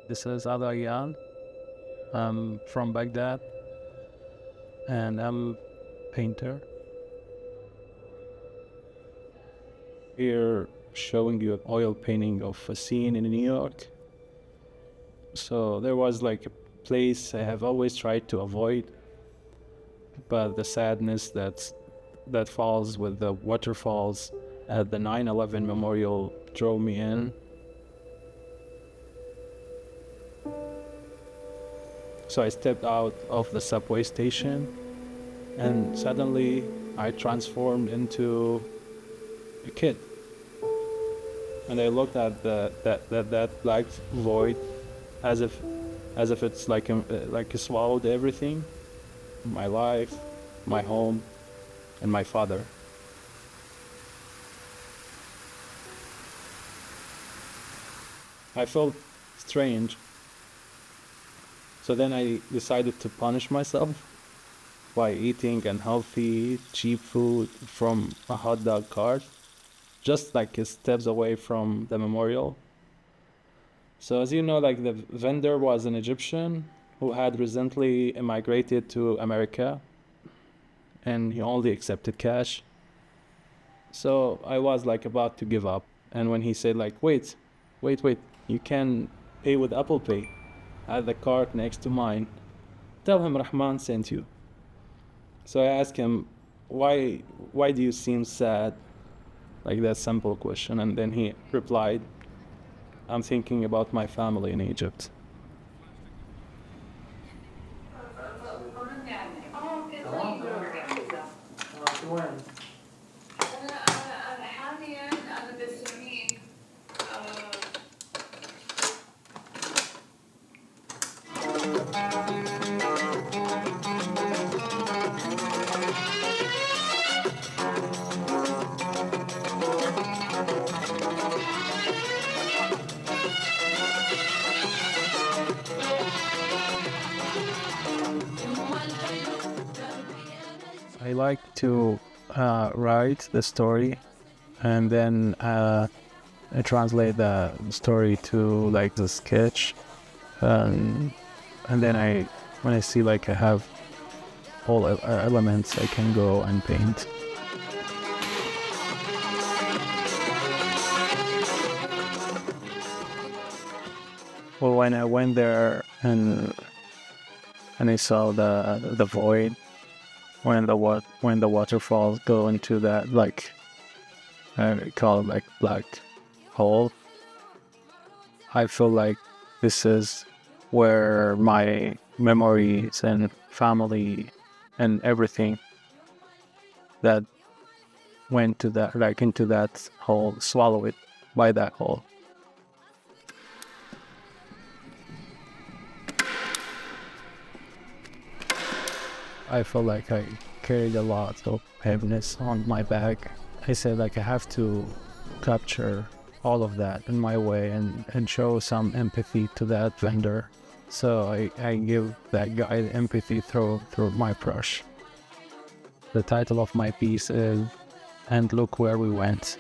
This is Ali Eyal. I'm from Baghdad and I'm a painter. Here showing you an oil painting of a scene in New York. So there was like a place I have always tried to avoid, but the sadness that falls with the waterfalls at the 9/11 memorial drove me in. So I stepped out of the subway station and suddenly I transformed into a kid. And I looked at that black void as if it's like it swallowed everything, my life, my home, and my father. I felt strange. So then I decided to punish myself by eating unhealthy, cheap food from a hot dog cart, just like steps away from the memorial. So as you know, like the vendor was an Egyptian who had recently immigrated to America and he only accepted cash. So I was like about to give up. And when he said like, wait, you can pay with Apple Pay at the cart next to mine. Tell him Rahman sent you. So I asked him, why do you seem sad? Like that simple question. And then he replied, I'm thinking about my family in Egypt. I like to write the story and then I translate the story to like the sketch, and then when I see like I have all elements, I can go and paint. Well, when I went there and I saw the void, when the waterfalls go into that, like I call it like black hole, I feel like this is where my memories and family and everything that went to that, like into that hole, swallow it by that hole. I felt like I carried a lot of heaviness on my back. I said like I have to capture all of that in my way and show some empathy to that vendor. So I give that guy the empathy through my brush. The title of my piece is "And Look Where We Went."